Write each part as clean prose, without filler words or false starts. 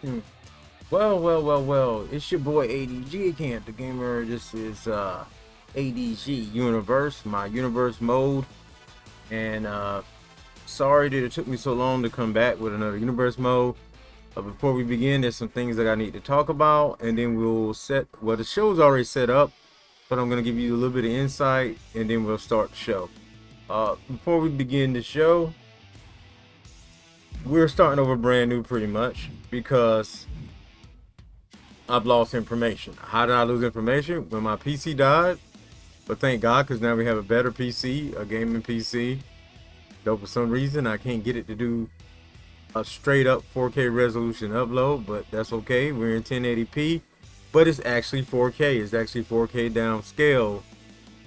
Hmm. Well. It's your boy ADG Camp, the gamer. This is ADG Universe, my universe mode. And sorry that it took me so long to come back with another universe mode. Before we begin, there's some things that I need to talk about, and then we'll well, the show's already set up, but I'm going to give you a little bit of insight, and then we'll start the show. Before we begin the show, we're starting over brand new pretty much because I've lost information. How did I lose information? When my PC died, but thank God, because now we have a better PC, a gaming PC. Though for some reason I can't get it to do a straight up 4K resolution upload, but that's okay. We're in 1080p, but it's actually 4K. It's actually 4K downscale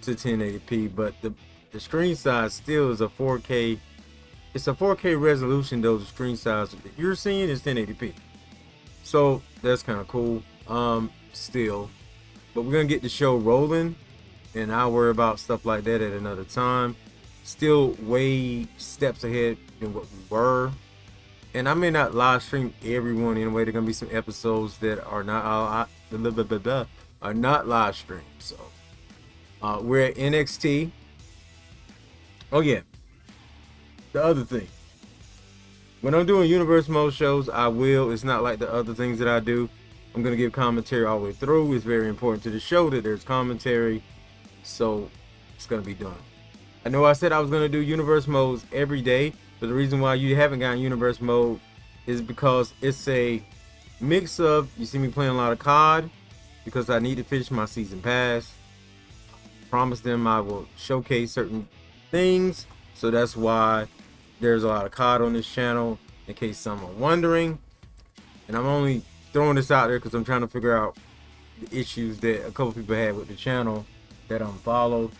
to 1080p, but the screen size still is a 4K. It's a 4K resolution, though the screen size that you're seeing is 1080p. So that's kind of cool. Still, but we're gonna get the show rolling, and I'll worry about stuff like that at another time. Still way steps ahead than what we were, and I may not live stream everyone anyway. There gonna be some episodes that are not are not live streamed. So we're at NXT. Oh yeah, the other thing, when I'm doing universe mode shows, it's not like the other things that I do. I'm going to give commentary all the way through. It's very important to the show that there's commentary. So it's going to be done. I know I said I was going to do universe modes every day, but the reason why you haven't gotten universe mode is because it's a mix of, you see me playing a lot of COD because I need to finish my season pass. Promise them I will showcase certain things. So that's why there's a lot of COD on this channel, in case some are wondering. And I'm only throwing this out there because I'm trying to figure out the issues that a couple people had with the channel that unfollowed.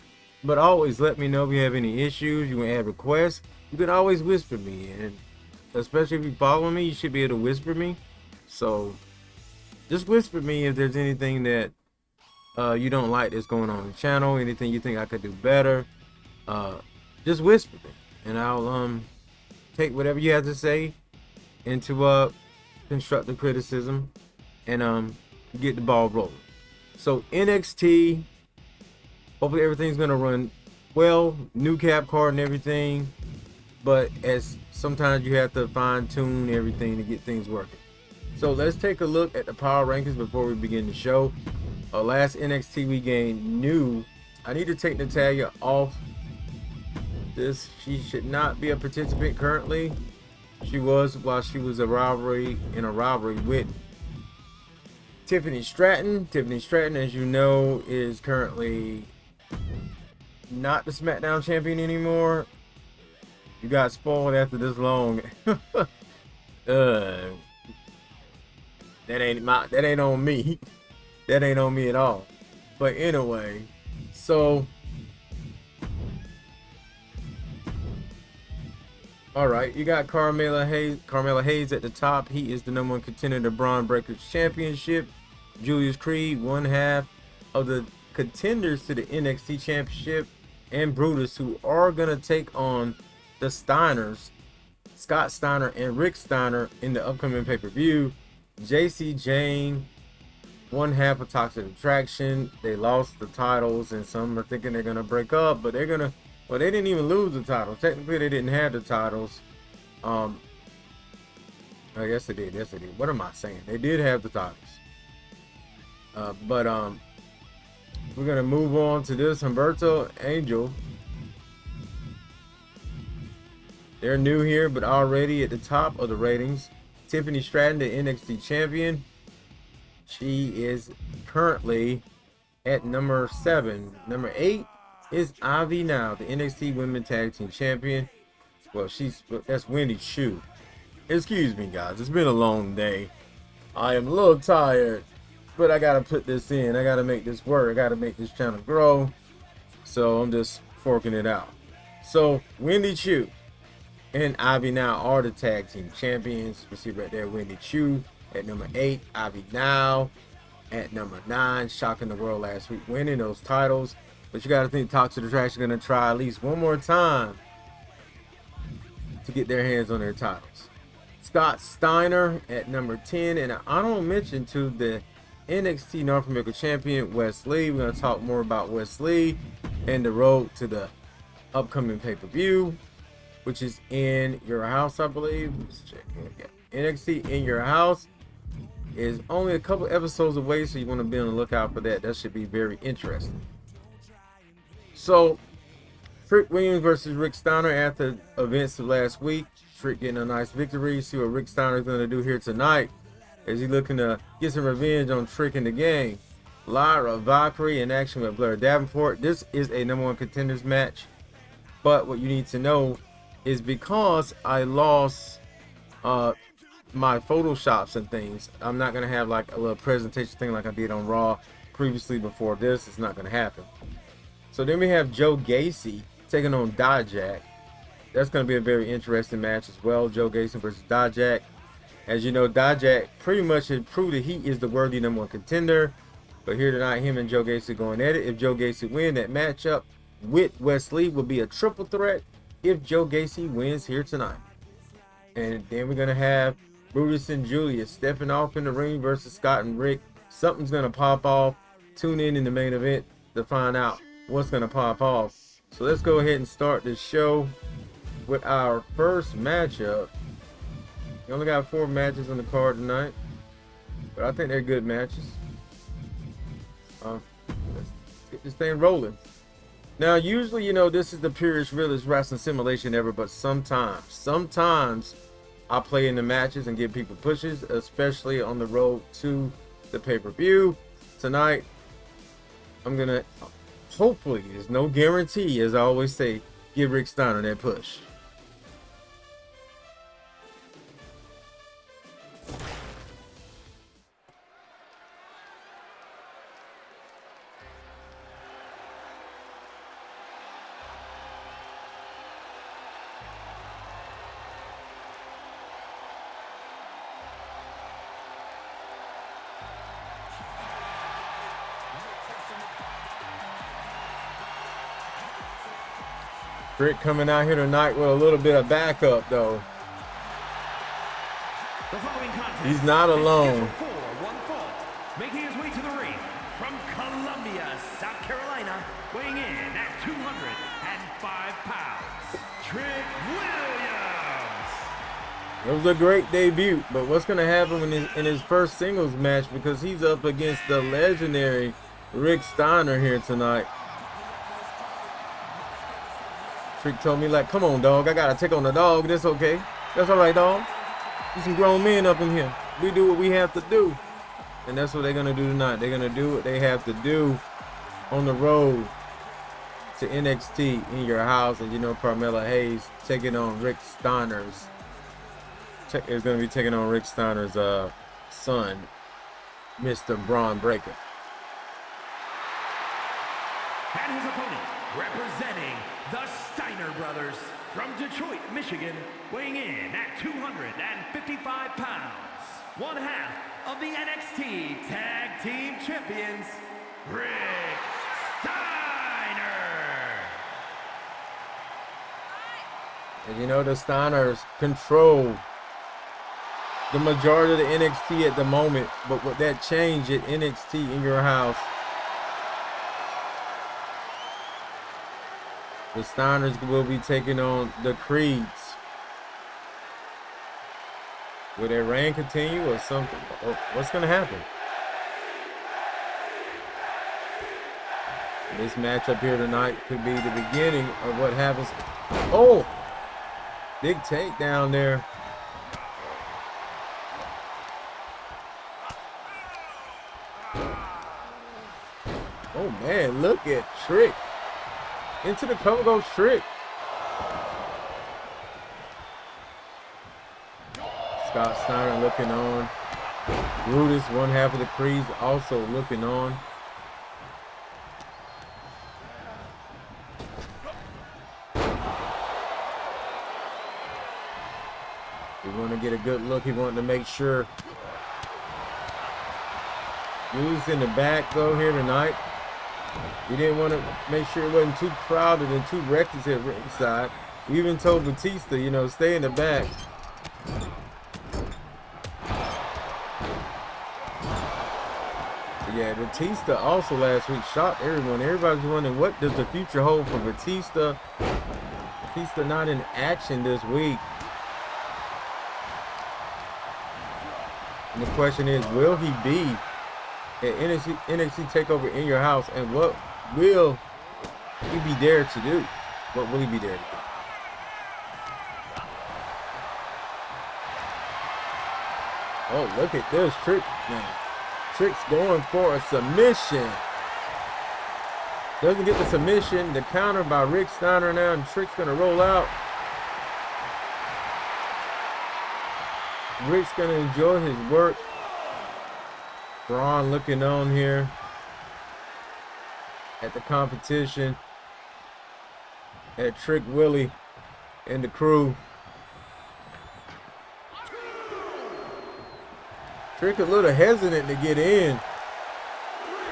But always let me know if you have any issues. You want to have requests, you can always whisper me, and especially if you follow me, you should be able to whisper me. So just whisper me if there's anything that you don't like that's going on the channel, anything you think I could do better. Just whisper me, and I'll take whatever you have to say into constructive criticism and get the ball rolling. So NXT, hopefully everything's gonna run well, new cap card and everything, but as sometimes you have to fine tune everything to get things working. So let's take a look at the power rankings before we begin the show. Last NXT we gained new. I need to take Natalia off this. She should not be a participant currently. She was while she was in a rivalry with Tiffany Stratton. Tiffany Stratton, as you know, is currently not the SmackDown champion anymore. You got spoiled after this long. That ain't on me. That ain't on me at all. But anyway, so all right, you got Carmella Hayes at the top. He is the #1 contender to Braun Breakers Championship. Julius Creed, one half of the contenders to the NXT Championship, and Brutus, who are gonna take on the Steiners, Scott Steiner and Rick Steiner, in the upcoming pay-per-view. JC Jane, one half of Toxic Attraction. They lost the titles, and some are thinking they're gonna break up, but they're gonna. Well, they didn't even lose the titles. Technically, they didn't have the titles. I guess they did. Yes, they did. What am I saying? They did have the titles. But we're gonna move on to this. Humberto Angel. They're new here, but already at the top of the ratings. Tiffany Stratton, the NXT champion. She is currently at number 7. Number 8 is Ivy now, the NXT Women Tag Team Champion. Well, that's Wendy Chu. Excuse me, guys. It's been a long day. I am a little tired, but I gotta put this in. I gotta make this work. I gotta make this channel grow. So I'm just forking it out. So Wendy Chu and Ivy now are the tag team champions. You see right there, Wendy Chu at number 8, Ivy now at number 9, shocking the world last week, winning those titles. But you got to think Toxic Attraction going to try at least one more time to get their hands on their titles. Scott Steiner at number 10, and an honorable mention to the NXT North America champion Wes Lee. We're going to talk more about Wes Lee and the road to the upcoming pay-per-view, which is in your house, I believe. Let's check. NXT in your house is only a couple episodes away, so you want to be on the lookout for that. That should be very interesting. So, Trick Williams versus Rick Steiner after events of last week. Trick getting a nice victory. See what Rick Steiner is going to do here tonight. Is he looking to get some revenge on Trick in the game? Lyra Valkyrie in action with Blair Davenport. This is a #1 contenders match. But what you need to know is because I lost my photoshops and things, I'm not going to have like a little presentation thing like I did on Raw previously before this. It's not going to happen. So then we have Joe Gacy taking on Dijak. That's going to be a very interesting match as well. Joe Gacy versus Dijak. As you know, Dijak pretty much has proved that he is the worthy #1 contender. But here tonight, him and Joe Gacy going at it. If Joe Gacy wins, that matchup with Wes Lee will be a triple threat if Joe Gacy wins here tonight. And then we're going to have Brutus and Julius stepping off in the ring versus Scott and Rick. Something's going to pop off. Tune in the main event to find out what's going to pop off. So let's go ahead and start this show with our first matchup. We only got 4 matches on the card tonight, but I think they're good matches. Let's get this thing rolling. Now, usually, you know, this is the purest, realest wrestling simulation ever, but sometimes I play in the matches and give people pushes, especially on the road to the pay-per-view. Tonight, I'm going to, hopefully, there's no guarantee, as I always say, give Rick Steiner that push. Rick coming out here tonight with a little bit of backup, though. He's not alone. Making his way to the ring from Columbia, South Carolina, weighing in at 205 pounds, Trick Williams. It was a great debut, but what's going to happen when in his first singles match, because he's up against the legendary Rick Steiner here tonight. Trick told me, like, come on, dog. I got to take on the dog. That's okay. That's all right, dog. There's some grown men up in here. We do what we have to do. And that's what they're going to do tonight. They're going to do what they have to do on the road to NXT in your house. And you know, Carmella Hayes taking on Rick Steiner's. Is going to be taking on Rick Steiner's son, Mr. Braun Breaker. And his opponent, representing the Steiner brothers from Detroit, Michigan, weighing in at 255 pounds, one half of the NXT Tag Team Champions, Rick Steiner. And you know, the Steiners control the majority of the NXT at the moment, but with that change at NXT in your house, the Steiners will be taking on the Creeds. Will their reign continue or something? What's going to happen? This matchup here tonight could be the beginning of what happens. Oh! Big takedown there. Oh man, look at Trick. Into the cover goes Trick. Scott Steiner looking on. Brutus, one half of the Creeds, also looking on. We want to get a good look. He wanted to make sure. Brutus in the back though here tonight. We didn't want to make sure it wasn't too crowded and too reckless at ringside. We even told Batista, you know, stay in the back. So yeah, Batista also last week shocked everyone. Everybody's wondering, what does the future hold for Batista? Batista not in action this week. And the question is, will he be at NXT TakeOver in your house? And what will he be there to do? What will he be there to do? Oh, look at this Trick now. Trick's going for a submission. Doesn't get the submission. The counter by Rick Steiner now, and Trick's gonna roll out. Rick's gonna enjoy his work. Braun looking on here at the competition. At Trick Willie and the crew. Trick a little hesitant to get in.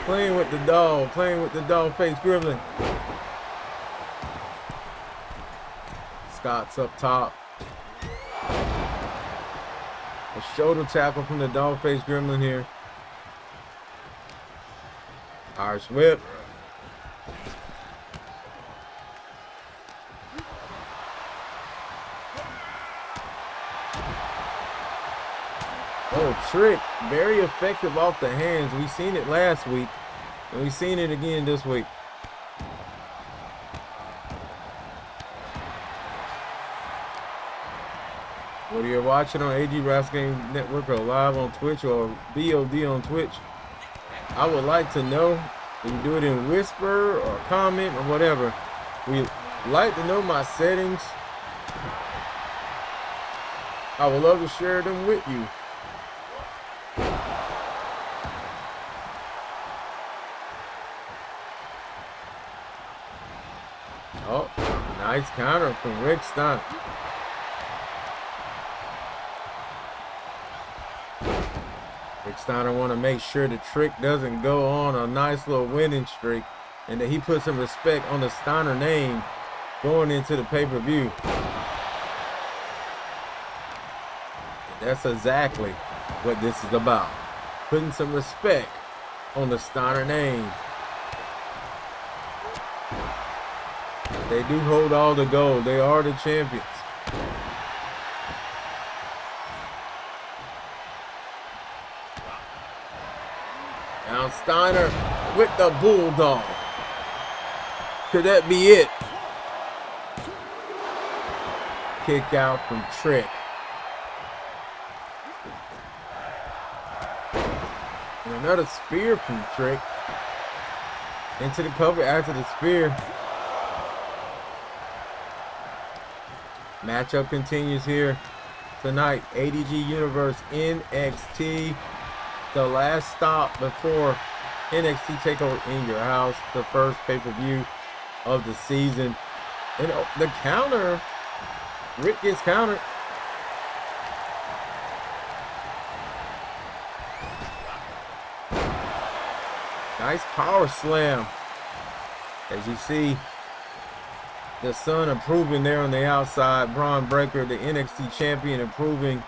Playing with the dog face gremlin. Scott's up top. A shoulder tackle from the dog face gremlin here. Irish whip. Oh, Trick, very effective off the hands. We seen it last week, and we seen it again this week. Whether you're watching on AG Wrestling Network or live on Twitch or VOD on Twitch, I would like to know. You can do it in whisper or comment or whatever. We like to know my settings. I would love to share them with you. Oh, nice counter from Rick Steiner. Rick Steiner want to make sure the Trick doesn't go on a nice little winning streak, and that he puts some respect on the Steiner name going into the pay-per-view. That's exactly what this is about. Putting some respect on the Steiner name. They do hold all the gold. They are the champions. Now Steiner with the bulldog. Could that be it? Kick out from Trick. And another spear from Trick. Into the cover after the spear. Matchup continues here tonight. ADG Universe NXT. The last stop before NXT TakeOver in your house. The first pay-per-view of the season. And the counter. Rick gets countered. Nice power slam. As you see, the son improving there on the outside. Braun Breaker, the NXT champion, improving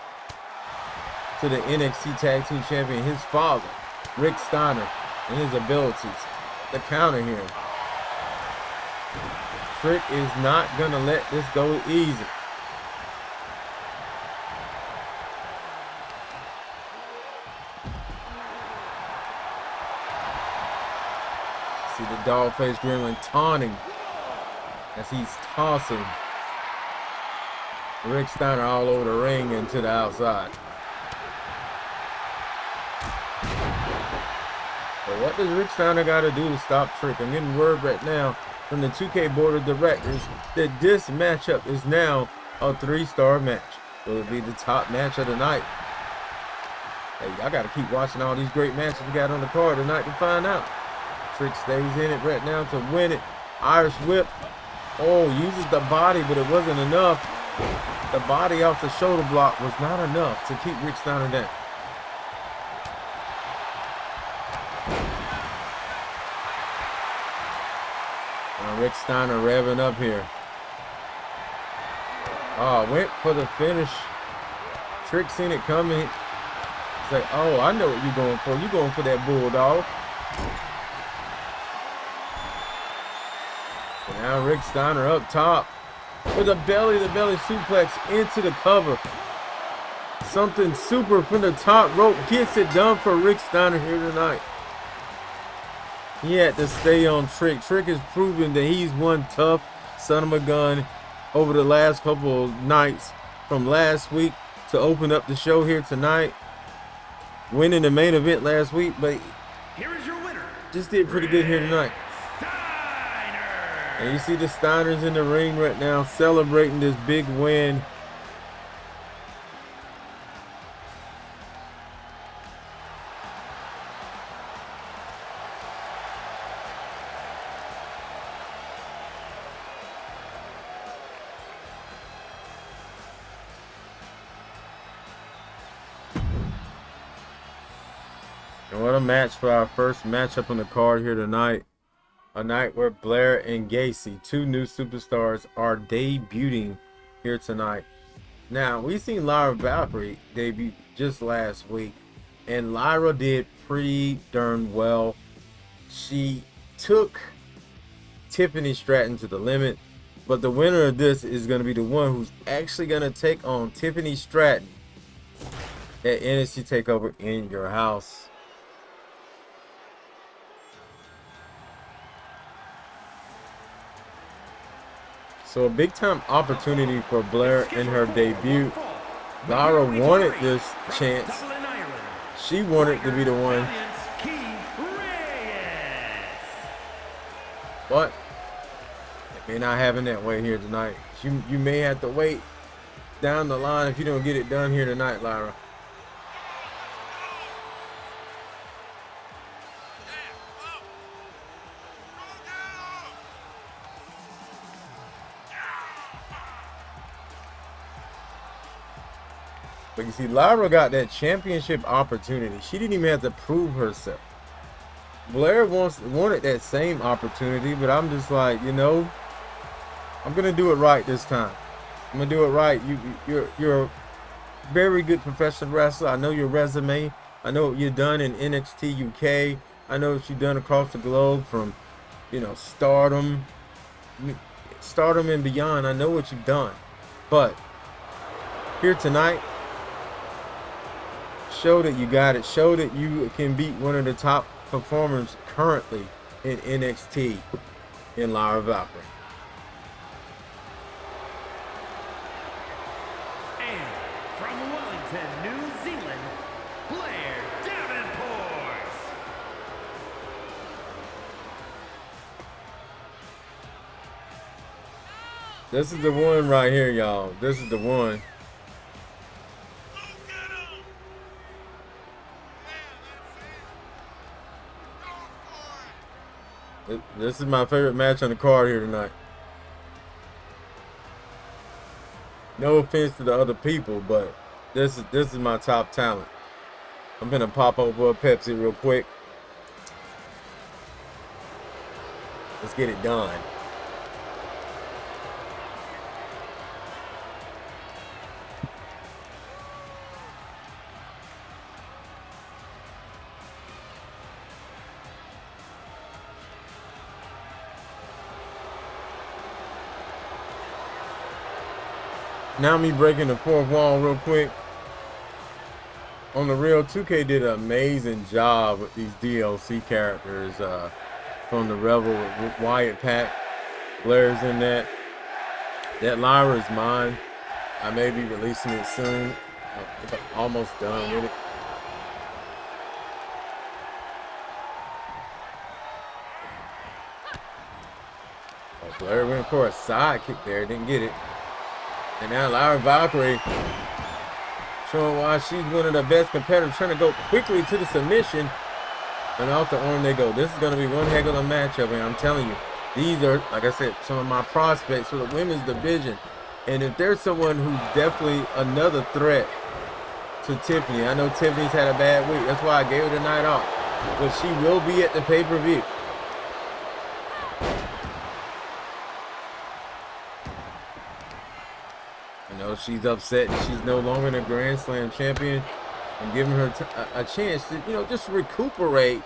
to the NXT Tag Team champion. His father, Rick Steiner, and his abilities. The counter here. Trick is not going to let this go easy. See the dog-faced gremlin taunting as he's tossing Rick Steiner all over the ring and to the outside. But what does Rick Steiner got to do to stop Trick? I'm getting word right now from the 2K board of directors that this matchup is now a 3-star match. Will it be the top match of the night? Hey, I got to keep watching all these great matches we got on the card tonight to find out. Trick stays in it right now to win it. Irish whip. Oh, uses the body, but it wasn't enough. The body off the shoulder block was not enough to keep Rick Steiner down. Now Rick Steiner revving up here. Oh, went for the finish. Trick seen it coming. It's like, oh, I know what you're going for. You're going for that bulldog. And now Rick Steiner up top with a belly-to-belly suplex into the cover. Something super from the top rope gets it done for Rick Steiner here tonight. He had to stay on Trick. Trick has proven that he's one tough son of a gun over the last couple of nights, from last week to open up the show here tonight. Winning the main event last week, but Here is your winner. just did pretty good here tonight. And you see the Steiners in the ring right now celebrating this big win. And what a match for our first matchup on the card here tonight. A night where Blair and Gacy, two new superstars, are debuting here tonight. Now, we seen Lyra Valkyrie debut just last week, and Lyra did pretty darn well. She took Tiffany Stratton to the limit, but the winner of this is going to be the one who's actually going to take on Tiffany Stratton at NXT TakeOver in your house. So a big time opportunity for Blair in her debut. Lyra wanted this chance. She wanted to be the one. But it may not happen that way here tonight. You may have to wait down the line if you don't get it done here tonight, Lyra. But you see, Lyra got that championship opportunity. She didn't even have to prove herself. Blair wanted that same opportunity, but I'm just like, you know, I'm gonna do it right this time. I'm gonna do it right. You're a very good professional wrestler. I know your resume. I know what you've done in NXT UK. I know what you've done across the globe, from, you know, Stardom and beyond. I know what you've done. But here tonight, show that you got it. Show that you can beat one of the top performers currently in NXT in Lyra Valkyrie. And from Wellington, New Zealand, Blair Davenport. This is the one right here, y'all. This is the one. This is my favorite match on the card here tonight. No offense to the other people, but this is my top talent. I'm gonna pop over a Pepsi real quick. Let's get it done. Now me breaking the fourth wall real quick. On the real, 2K did an amazing job with these DLC characters from the Rebel with Wyatt Pack. Blair's in that. That Lyra is mine. I may be releasing it soon. I'm almost done with it. Oh, Blair went for a side kick there, didn't get it. And now Lyra Valkyrie showing why she's one of the best competitors, trying to go quickly to the submission. And off the arm they go. This is going to be one heck of a matchup, and I'm telling you, these are, like I said, some of my prospects for the women's division. And if there's someone who's definitely another threat to Tiffany, I know Tiffany's had a bad week. That's why I gave her the night off. But she will be at the pay-per-view. I know she's upset that she's no longer the Grand Slam champion. I'm giving her a chance to, you know, just recuperate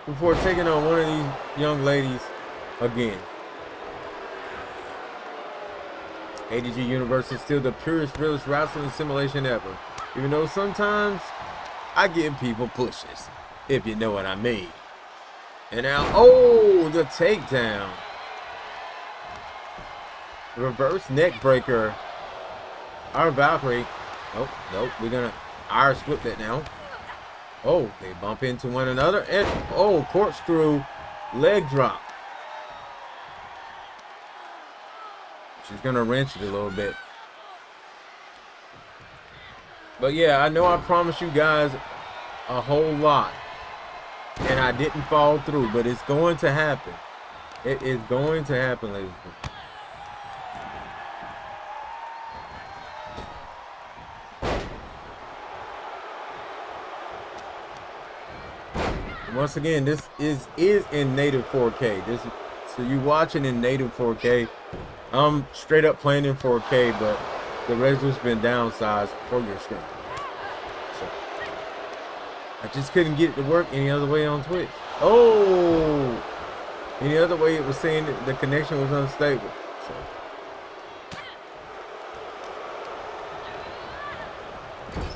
before taking on one of these young ladies again. ADG Universe is still the purest, realest wrestling simulation ever. Even though sometimes I give people pushes, if you know what I mean. And now, oh, the takedown. Reverse neck breaker. Our Valkyrie. Oh, nope, we're gonna Irish whip that now. Oh, they bump into one another. And, oh, corkscrew leg drop. She's gonna wrench it a little bit. But yeah, I know I promised you guys a whole lot. And I didn't fall through, but it's going to happen. It is going to happen, ladies and gentlemen. Once again, this is in native 4K. So you watching in native 4K. I'm straight up playing in 4K, but the resolution's been downsized for your screen. So I just couldn't get it to work any other way on Twitch. Oh, any other way it was saying that the connection was unstable. So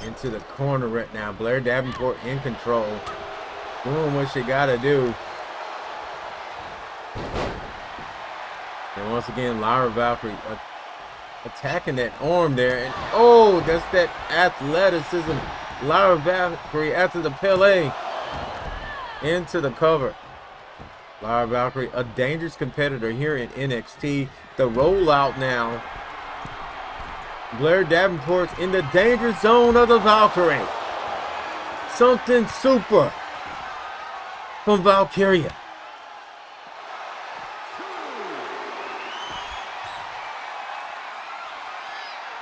into the corner right now. Blair Davenport in control, doing what she gotta do. And once again, Lyra Valkyrie attacking that arm there. And oh, that's that athleticism. Lyra Valkyrie after the Pele into the cover. Lyra Valkyrie, a dangerous competitor here in NXT. The rollout now. Blair Davenport's in the danger zone of the Valkyrie. Something super from Valkyria.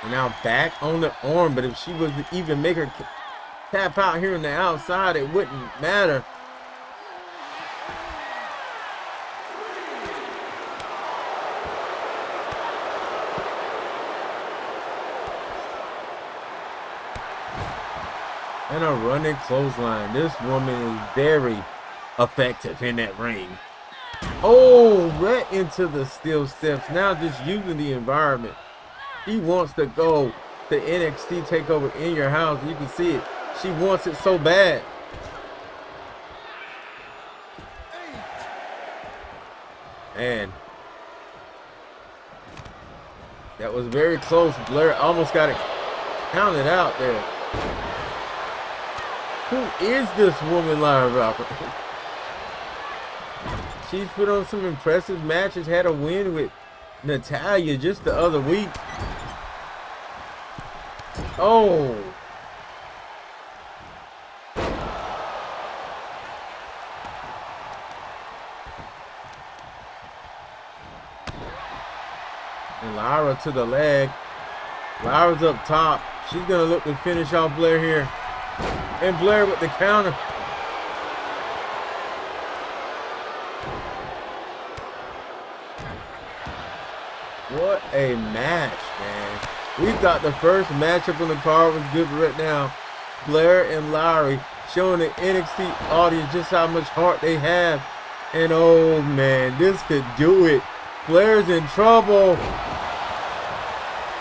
And now back on the arm, but if she was to even make her tap out here on the outside, it wouldn't matter. And a running clothesline. This woman is very effective in that ring. Oh, right into the steel steps. Now just using the environment. She wants to go to NXT TakeOver in your house. You can see it. She wants it so bad. And that was very close. Blair almost got it counted out there. Who is this woman, Lyra Valkyrie? She's put on some impressive matches. Had a win with Natalia just the other week. Oh. And Lyra to the leg. Lyra's up top. She's gonna look to finish off Blair here. And Blair with the counter. What a match, man. We thought the first matchup on the card was good, but right now, Blair and Lyra showing the NXT audience just how much heart they have. And oh man, this could do it. Blair's in trouble.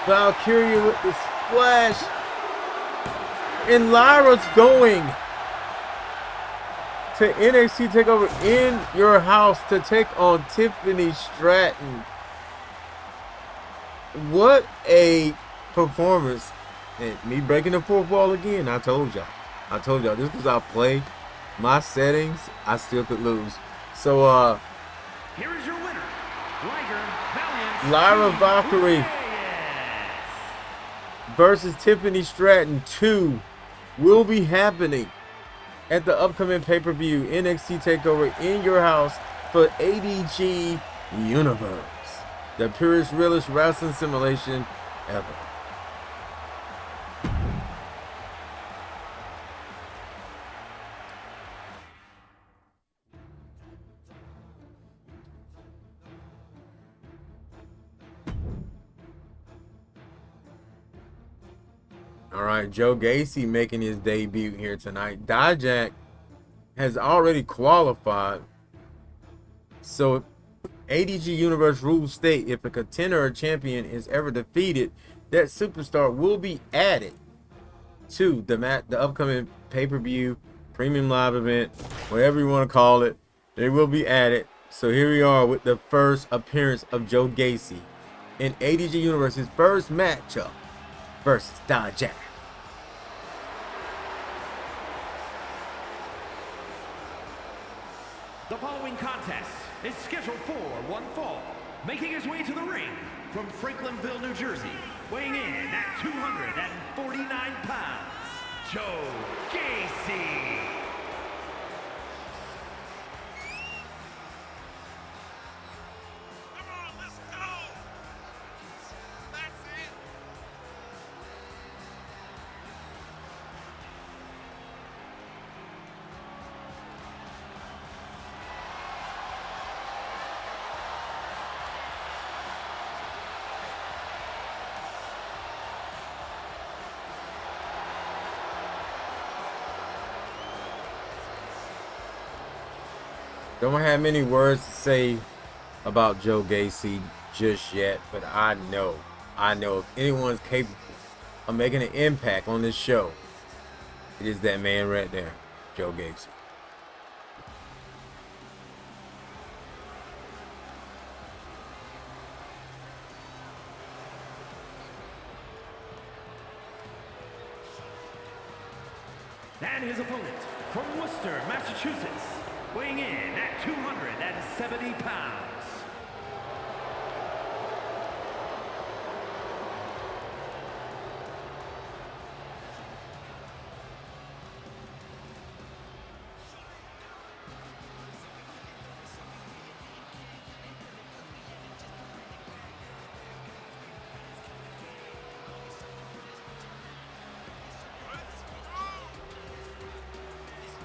Valkyria with the splash. And Lyra's going to NXT TakeOver in your house to take on Tiffany Stratton. What a performance. And me breaking the fourth wall again. I told y'all just because I play my settings, I still could lose. So here is your winner, Lyra Valkyrie versus Tiffany Stratton 2 will be happening at the upcoming pay-per-view NXT TakeOver in your house for ADG Universe, the purest, realest wrestling simulation ever. All right, Joe Gacy making his debut here tonight. Dijak has already qualified. So ADG Universe rules state if a contender or champion is ever defeated, that superstar will be added to the upcoming pay-per-view, premium live event, whatever you want to call it. They will be added. So here we are with the first appearance of Joe Gacy in ADG Universe's first matchup versus Dijak. The following contest is scheduled for one fall. Making his way to the ring from Franklinville, New Jersey, weighing in at 249 pounds, Joe Gacy. Come on, let's go! That's it! Don't have many words to say about Joe Gacy just yet, but I know if anyone's capable of making an impact on this show, it is that man right there, Joe Gacy. And his opponent from Worcester, Massachusetts, weighing in at 270 pounds.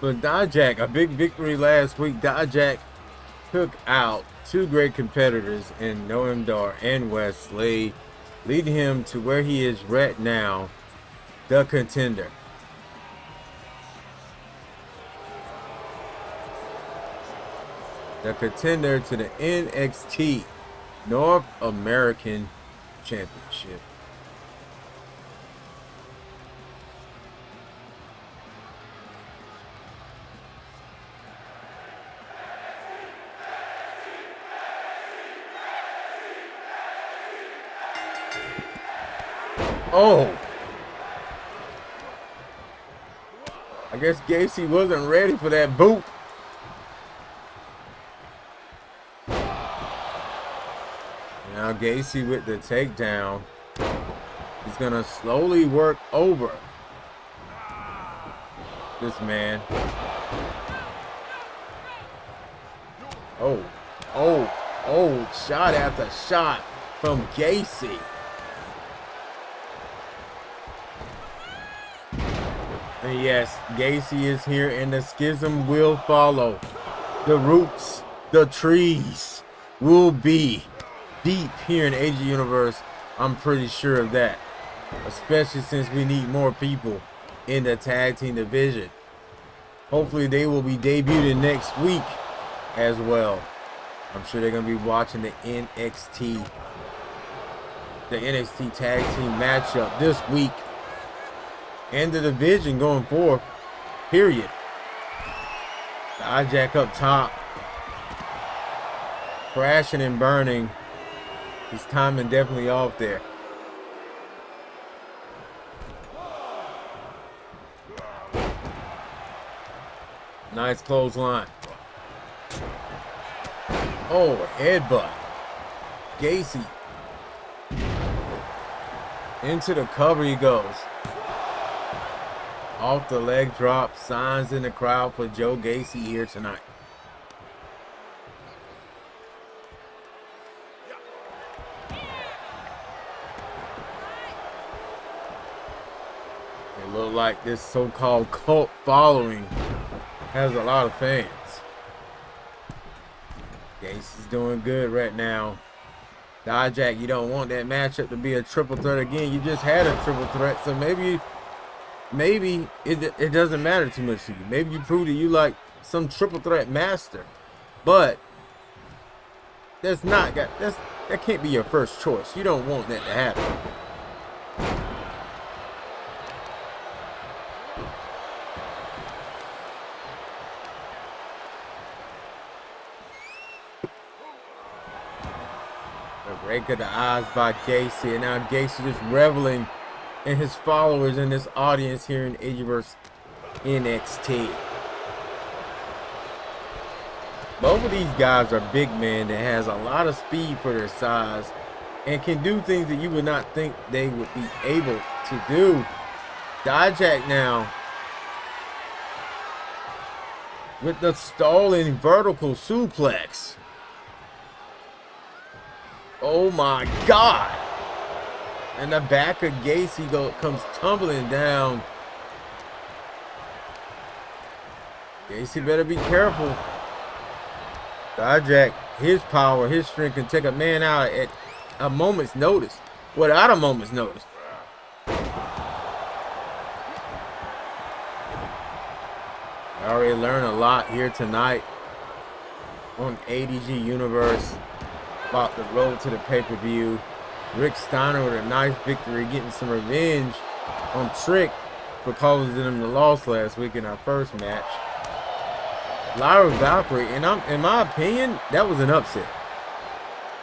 But Dijak, a big victory last week. Dijak took out two great competitors in Noam Dar and Wesley, leading him to where he is right now, the contender. The contender to the NXT North American Championship. Oh, I guess Gacy wasn't ready for that boot. Now Gacy with the takedown. He's gonna slowly work over this man. Oh, shot after shot from Gacy. And yes, Gacy is here and the schism will follow. The roots, the trees will be deep here in ADG Universe. I'm pretty sure of that. Especially since we need more people in the tag team division. Hopefully they will be debuting next week as well. I'm sure they're going to be watching the NXT tag team matchup this week. And the division going forward, period. Dijak up top, crashing and burning. His timing definitely off there. Nice clothesline. Oh, headbutt. Gacy. Into the cover he goes. Off the leg drop, signs in the crowd for Joe Gacy here tonight. It look like this so-called cult following has a lot of fans. Gacy's doing good right now. Dijak, you don't want that matchup to be a triple threat again. You just had a triple threat, so maybe it doesn't matter too much to you. Maybe you proved that you like some triple threat master, but that can't be your first choice. You don't want that to happen. A rake of the eyes by Gacy, and now Gacy just reveling in his followers in this audience here in ADG vs NXT. Both of these guys are big men that has a lot of speed for their size and can do things that you would not think they would be able to do. Dijak now with the stalling vertical suplex. Oh my God. And the back of Gacy comes tumbling down. Gacy better be careful. Dijak, his power, his strength can take a man out at a moment's notice. Without a moment's notice. I already learned a lot here tonight on ADG Universe about the road to the pay-per-view. Rick Steiner with a nice victory, getting some revenge on Trick for causing them the loss last week in our first match. Lyra Valkyrie, and in my opinion, that was an upset.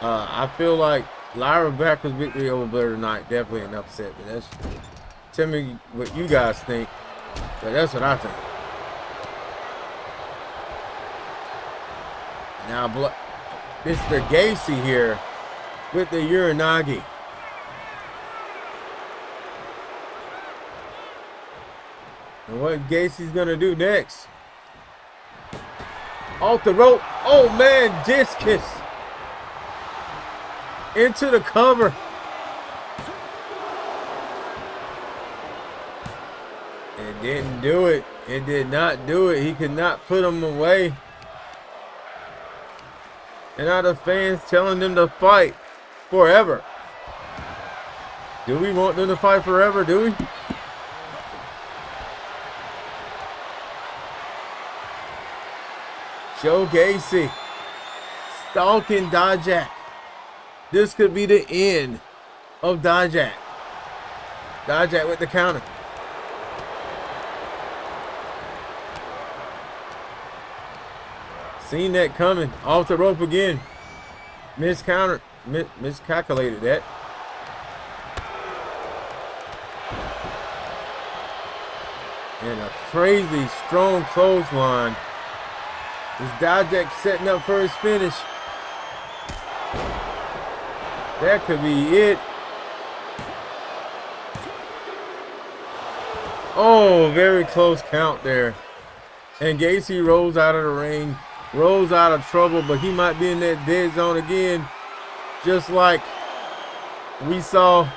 I feel like Lyra Valkyrie's victory over Blair tonight, definitely an upset. But that's, tell me what you guys think. But that's what I think. Now, Mr. Gacy here with the Uranagi. And what Gacy's gonna do next? Off the rope. Oh man, discus into the cover. It didn't do it. It did not do it. He could not put him away. And now the fans telling them to fight forever. Do we want them to fight forever? Do we? Joe Gacy stalking Dijak. This could be the end of Dijak. Dijak with the counter. Seen that coming. Off the rope again. Miscalculated that. And a crazy strong clothesline. Is Dijak setting up for his finish? That could be it. Oh, very close count there. And Gacy rolls out of the ring, rolls out of trouble, but he might be in that dead zone again, just like we saw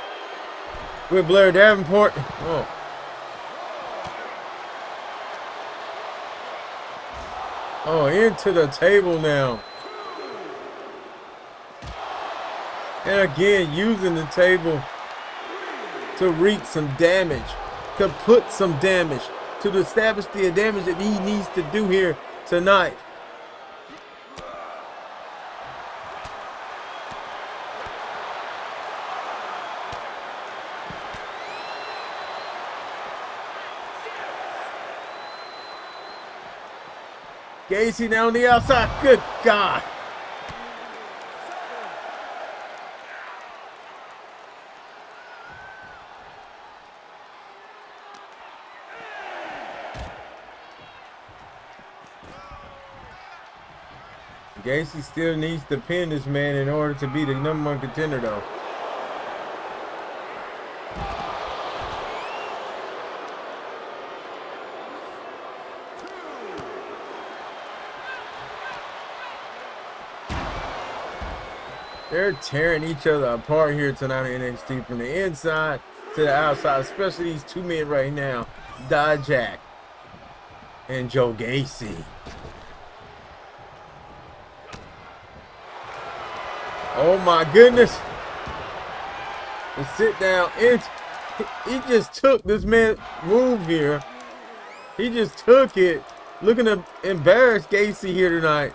with Blair Davenport. Oh. Oh, into the table now. And again, using the table to wreak some damage, to put some damage, to establish the damage that he needs to do here tonight. Gacy now on the outside. Good God. Gacy still needs to pin this man in order to be the #1 contender, though. They're tearing each other apart here tonight in NXT from the inside to the outside, especially these two men right now, Dijak and Joe Gacy. Oh my goodness. The sit down. He just took this man's move here. He just took it looking to embarrass Gacy here tonight.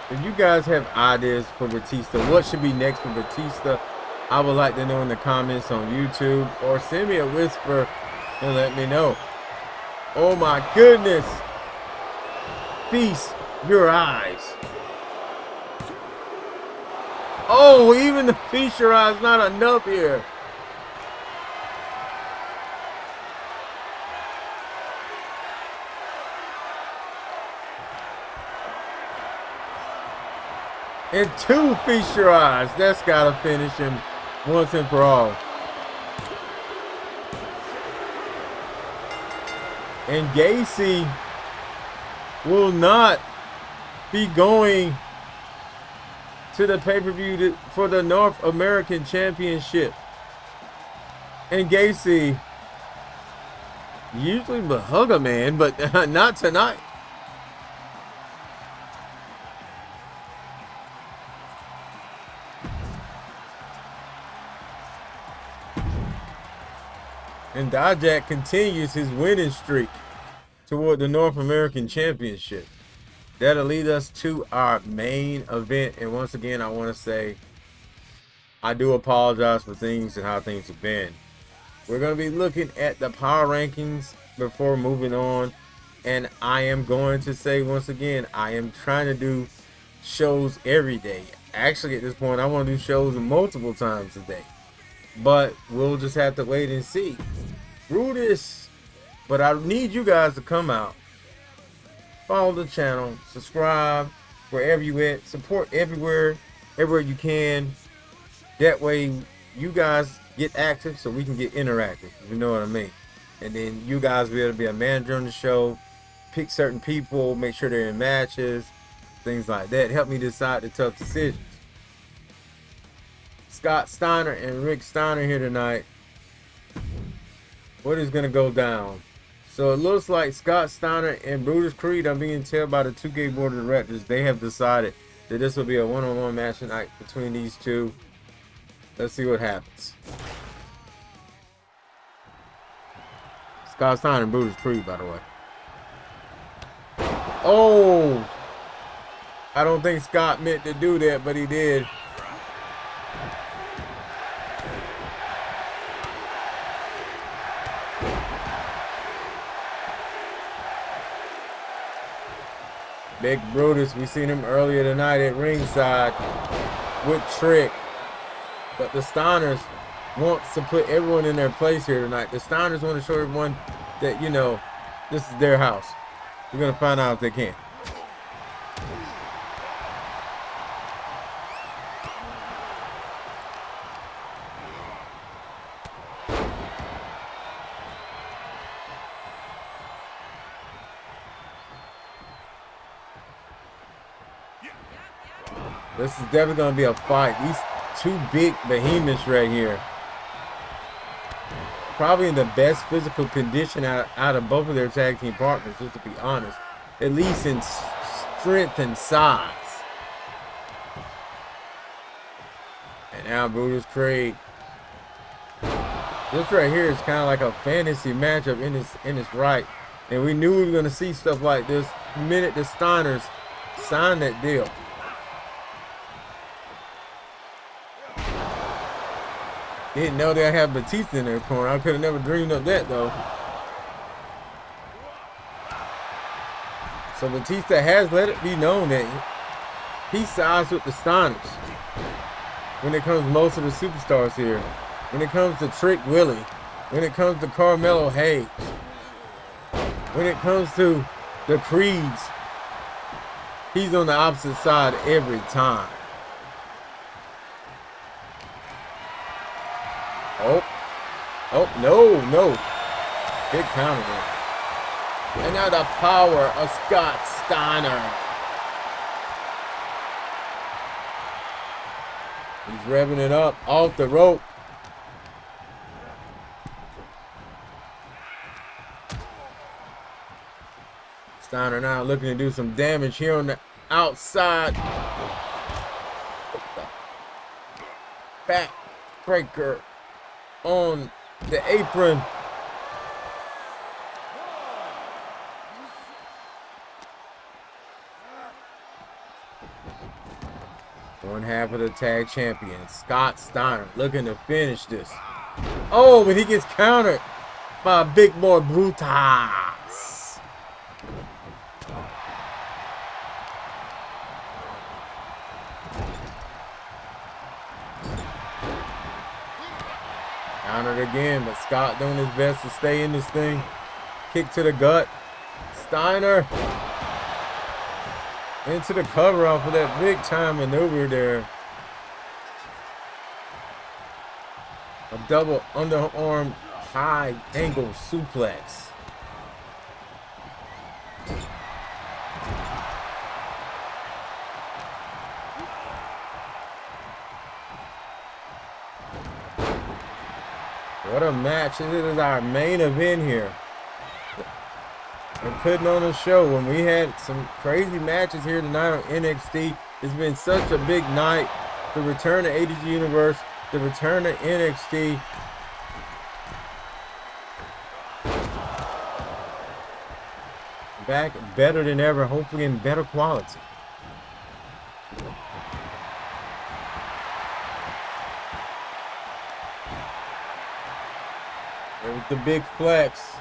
If you guys have ideas for Batista, what should be next for Batista, I would like to know in the comments on YouTube, or send me a whisper and let me know. Oh my goodness. Feast your eyes. Oh, even the feast your eyes not enough here. And 2 feast your eyes. That's gotta finish him once and for all. And Gacy will not be going to the pay-per-view for the North American Championship. And Gacy usually would hug a man, but not tonight. And Dijak continues his winning streak toward the North American Championship. That'll lead us to our main event. And once again, I want to say I do apologize for things and how things have been. We're going to be looking at the power rankings before moving on. And I am going to say once again, I am trying to do shows every day. Actually, at this point, I want to do shows multiple times a day. But we'll just have to wait and see. Brutus. But I need you guys to come out, follow the channel, subscribe wherever you at, support everywhere you can. That way you guys get active so we can get interactive, if you know what I mean. And then you guys will be able to be a manager on the show, pick certain people, make sure they're in matches, things like that. Help me decide the tough decisions. Scott Steiner and Rick Steiner here tonight. What is going to go down? So it looks like Scott Steiner and Brutus Creed, I'm being told by the 2K board of directors, they have decided that this will be a one-on-one match tonight between these two. Let's see what happens. Scott Steiner and Brutus Creed, by the way. Oh! I don't think Scott meant to do that, but he did. Big Brutus, we seen him earlier tonight at ringside with Trick. But the Steiners wants to put everyone in their place here tonight. The Steiners want to show everyone that, you know, this is their house. We're going to find out if they can. This is definitely going to be a fight. These two big behemoths right here. Probably in the best physical condition out of both of their tag team partners, just to be honest. At least in strength and size. And now Brutus Creed. This right here is kind of like a fantasy matchup in its right. And we knew we were going to see stuff like this the minute the Steiners signed that deal. Didn't know they had Batista in their corner. I could have never dreamed of that, though. So Batista has let it be known that he sides with the Steiners when it comes to most of the superstars here. When it comes to Trick Willie. When it comes to Carmelo Hayes. When it comes to the Creeds. He's on the opposite side every time. Oh, no. Big counter there. And now the power of Scott Steiner. He's revving it up off the rope. Steiner now looking to do some damage here on the outside. Back breaker on the apron. One half of the tag champion, Scott Steiner, looking to finish this. Oh, but he gets countered by Big Boy Brutus. Countered again, but Scott doing his best to stay in this thing. Kick to the gut. Steiner into the cover off of that big time maneuver there. A double underarm high angle suplex. What a match. This is our main event here. We're putting on a show. When we had some crazy matches here tonight on NXT, it's been such a big night. The return to ADG Universe, the return to NXT. Back better than ever, hopefully in better quality. There's the big flex.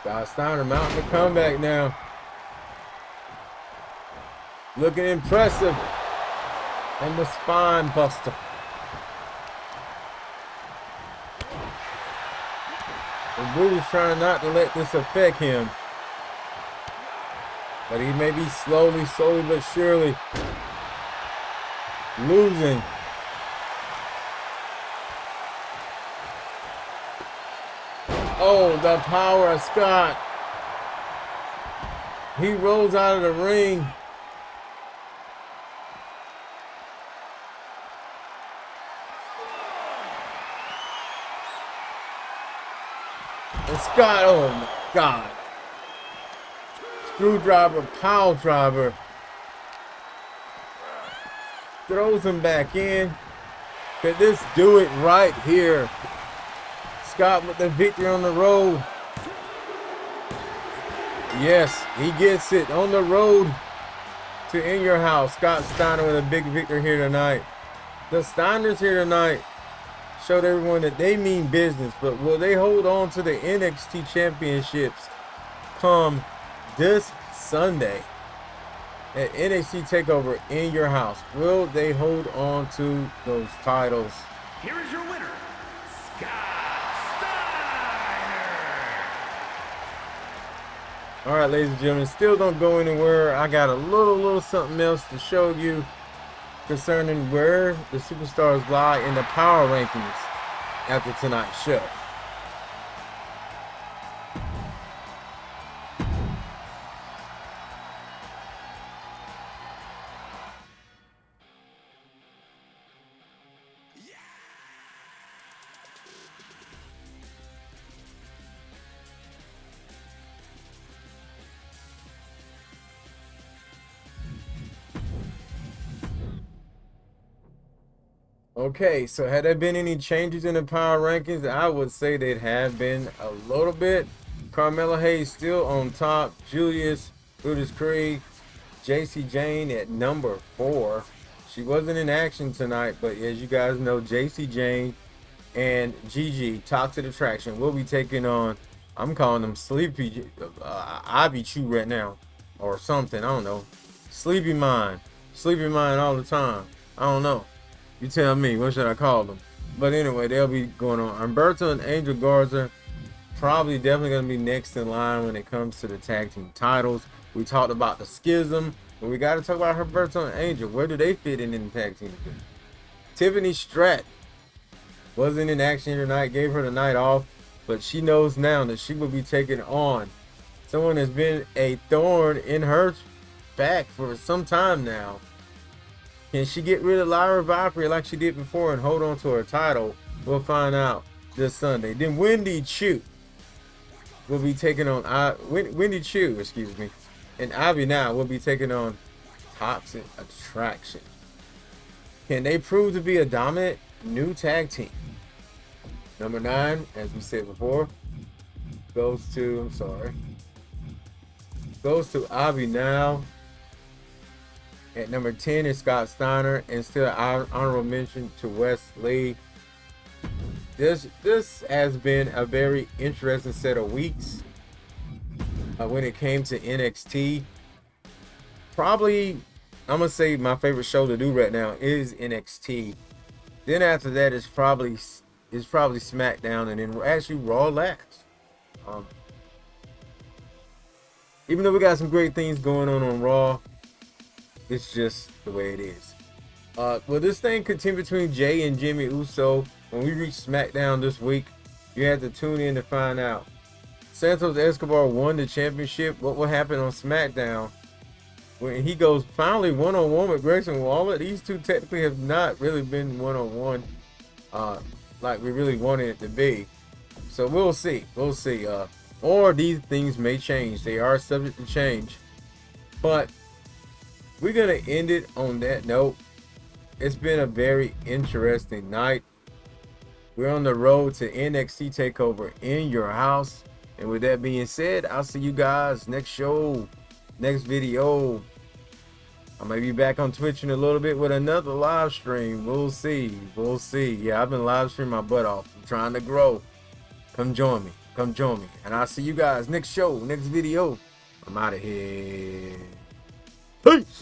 Scott Steiner mounting the comeback now. Looking impressive. And the spine buster. And Brutus trying not to let this affect him. But he may be slowly but surely losing. Oh, the power of Scott. He rolls out of the ring. And Scott, oh my God. Screwdriver, pile driver. Throws him back in. Could this do it right here? Scott with the victory on the road. Yes, he gets it on the road to In Your House. Scott Steiner with a big victory here tonight. The Steiners here tonight showed everyone that they mean business, but will they hold on to the NXT championships come this Sunday at NXT TakeOver In Your House? Will they hold on to those titles? Here is your winner, Scott. All right, ladies and gentlemen, still don't go anywhere. I got a little something else to show you concerning where the superstars lie in the power rankings after tonight's show. Okay, so had there been any changes in the power rankings? I would say they'd have been a little bit. Carmella Hayes still on top. Julius, Brutus Creed, JC Jane at number 4. She wasn't in action tonight, but as you guys know, JC Jane and Gigi, Toxic Attraction, will be taking on, I'm calling them Sleepy, Ivy Chew right now, or something, I don't know. Sleepy Mind all the time, I don't know. You tell me, what should I call them? But anyway, they'll be going on. Humberto and Angel Garza probably definitely going to be next in line when it comes to the tag team titles. We talked about the schism, but we got to talk about Humberto and Angel. Where do they fit in the tag team? Tiffany Stratton wasn't in action tonight, gave her the night off, but she knows now that she will be taking on someone that's been a thorn in her back for some time now. Can she get rid of Lyra Valkyrie like she did before and hold on to her title? We'll find out this Sunday. Then Wendy Chu will be taking on Wendy Chu, excuse me, and Ivy Now will be taking on Toxic Attraction. Can they prove to be a dominant new tag team? Number 9, as we said before, goes to Ivy Now. At number 10 is Scott Steiner, and still honorable mention to Wesley. This has been a very interesting set of weeks when it came to NXT. Probably, I'm gonna say my favorite show to do right now is NXT. Then after that is probably SmackDown, and then actually Raw last. Even though we got some great things going on Raw, it's just the way it is. Will this thing continue between Jay and Jimmy Uso? When we reach SmackDown this week, you have to tune in to find out. Santos Escobar won the championship. What will happen on SmackDown when he goes finally one-on-one with Grayson Waller? These two technically have not really been one-on-one like we really wanted it to be. So we'll see. We'll see. Or these things may change. They are subject to change. But we're going to end it on that note. It's been a very interesting night. We're on the road to NXT TakeOver in your house. And with that being said, I'll see you guys next show, next video. I may be back on Twitch in a little bit with another live stream. We'll see. We'll see. Yeah, I've been live streaming my butt off. I'm trying to grow. Come join me. Come join me. And I'll see you guys next show, next video. I'm out of here. Peace.